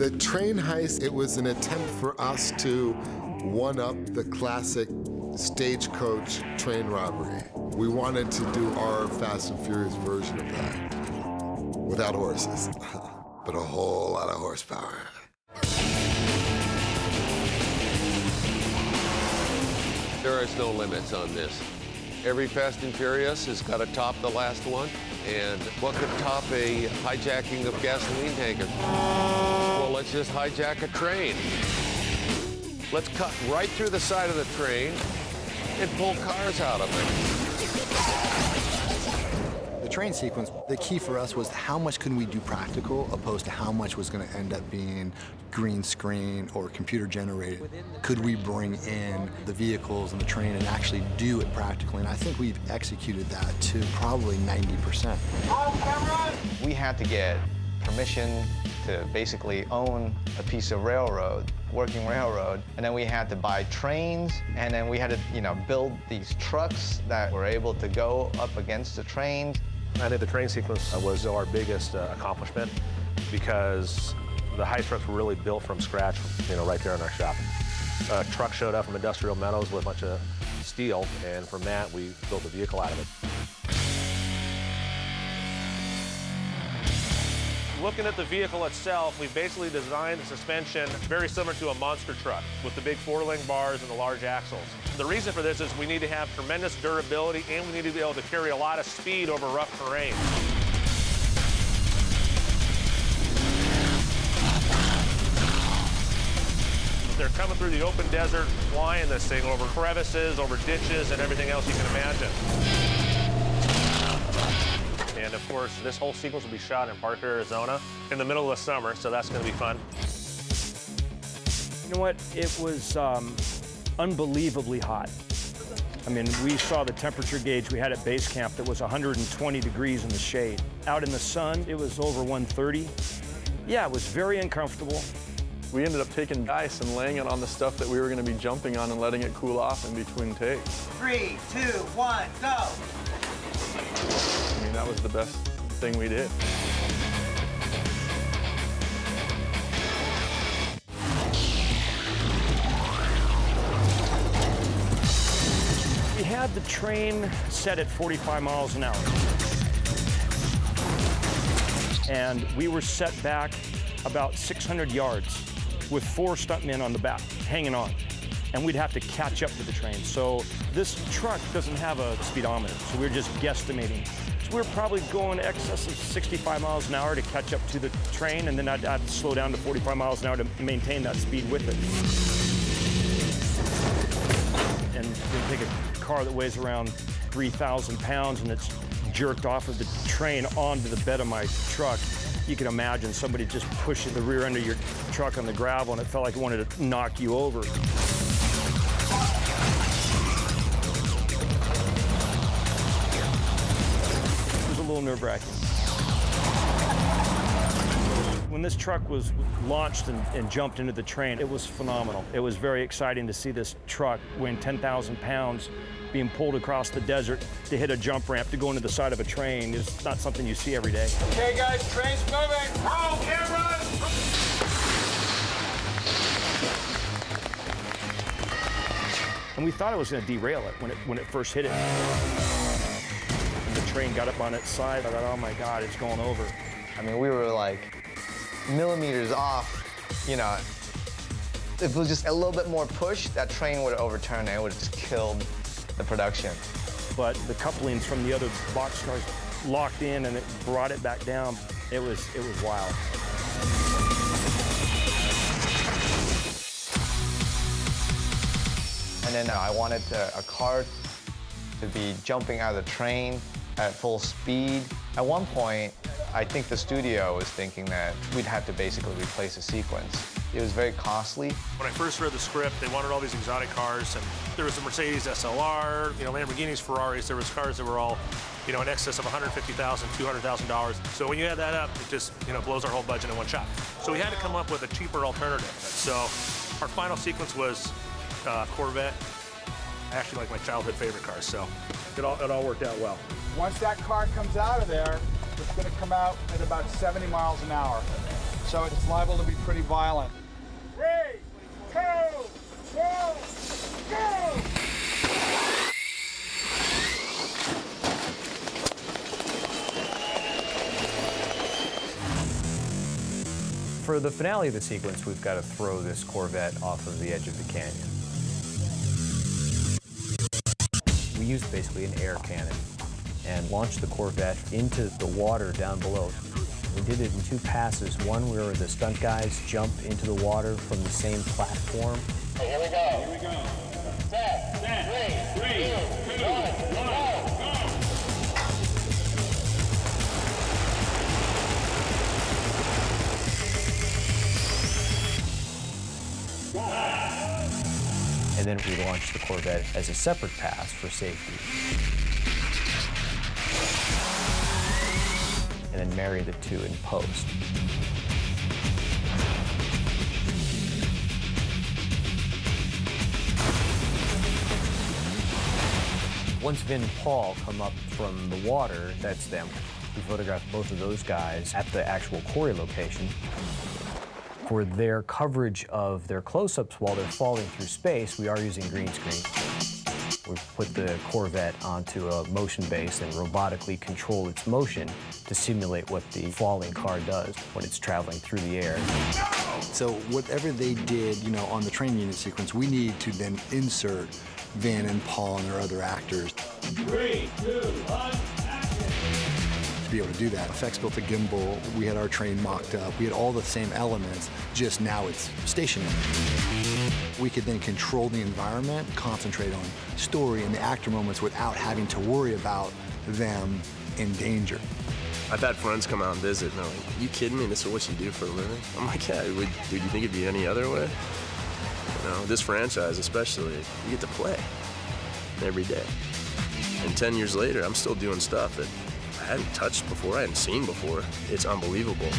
The train heist, it was an attempt for us to one-up the classic stagecoach train robbery. We wanted to do our Fast and Furious version of that, without horses, but a whole lot of horsepower. There is no limits on this. Every Fast and Furious has got to top the last one. And what could top a hijacking of gasoline tankers? Well, let's just hijack a train. Let's cut right through the side of the train and pull cars out of it. The train sequence, the key for us was how much can we do practical opposed to how much was going to end up being green screen or computer generated. Could we bring in the vehicles and the train and actually do it practically? And I think we've executed that to probably 90%. We had to get permission to basically own a piece of railroad, working railroad, and then we had to buy trains, and then we had to, build these trucks that were able to go up against the trains. I think the train sequence was our biggest accomplishment because the heist trucks were really built from scratch, right there in our shop. A truck showed up from Industrial Metals with a bunch of steel, and from that, we built a vehicle out of it. Looking at the vehicle itself, we basically designed the suspension very similar to a monster truck with the big four-link bars and the large axles. The reason for this is we need to have tremendous durability and we need to be able to carry a lot of speed over rough terrain. They're coming through the open desert, flying this thing over crevices, over ditches, and everything else you can imagine. And of course, this whole sequence will be shot in Parker, Arizona in the middle of the summer, so that's going to be fun. You know what? It was unbelievably hot. I mean, we saw the temperature gauge we had at base camp that was 120 degrees in the shade. Out in the sun, it was over 130. Yeah, it was very uncomfortable. We ended up taking ice and laying it on the stuff that we were going to be jumping on and letting it cool off in between takes. 3, 2, 1, go! I mean, that was the best thing we did. We had the train set at 45 miles an hour. And we were set back about 600 yards with 4 stuntmen on the back, hanging on. And we'd have to catch up to the train. So this truck doesn't have a speedometer, so we're just guesstimating. So we're probably going excess of 65 miles an hour to catch up to the train, and then I'd slow down to 45 miles an hour to maintain that speed with it. And you take a car that weighs around 3,000 pounds and it's jerked off of the train onto the bed of my truck. You can imagine somebody just pushing the rear end of your truck on the gravel, and it felt like it wanted to knock you over. It was a little nerve-wracking. When this truck was launched and jumped into the train, it was phenomenal. It was very exciting to see this truck weighing 10,000 pounds being pulled across the desert to hit a jump ramp to go into the side of a train. It's not something you see every day. Okay, guys, train's moving. Roll, cameras! And we thought it was going to derail it when it first hit it. And the train got up on its side. I thought, oh my God, it's going over. I mean, we were like millimeters off, If it was just a little bit more push, that train would have overturned and it would have just killed the production. But the couplings from the other boxcars locked in and it brought it back down. It was wild. And then I wanted a car to be jumping out of the train at full speed. At one point, I think the studio was thinking that we'd have to basically replace the sequence. It was very costly. When I first read the script, they wanted all these exotic cars, and there was a Mercedes SLR, Lamborghinis, Ferraris. There was cars that were all, in excess of $150,000, $200,000. So when you add that up, it just, blows our whole budget in one shot. So we had to come up with a cheaper alternative. So our final sequence was Corvette. I actually like my childhood favorite cars, so it all worked out well. Once that car comes out of there, It's going to come out at about 70 miles an hour. So it's liable to be pretty violent. 3, 2, 1, go! For the finale of the sequence, we've got to throw this Corvette off of the edge of the canyon. We used basically an air cannon and launched the Corvette into the water down below. We did it in 2 passes, one where the stunt guys jump into the water from the same platform. Hey, here we go. Here we go. Set. 3, 2, 1, go. And then we launched the Corvette as a separate pass for safety. And then marry the 2 in post. Once Vin and Paul come up from the water, that's them. We photographed both of those guys at the actual quarry location. For their coverage of their close-ups while they're falling through space, we are using green screen. We've put the Corvette onto a motion base and robotically control its motion to simulate what the falling car does when it's traveling through the air. So whatever they did, you know, on the train unit sequence, we need to then insert Van and Paul and their other actors. 3, 2, 1. To be able to do that. Effects built a gimbal, we had our train mocked up, we had all the same elements, just now it's stationary. We could then control the environment, concentrate on story and the actor moments without having to worry about them in danger. I've had friends come out and visit and they're like, "Are you kidding me? This is what you do for a living?" I'm like, "Yeah, dude, you think it'd be any other way?" You know, this franchise especially, you get to play every day. And 10 years later, I'm still doing stuff that I hadn't touched before, I hadn't seen before. It's unbelievable.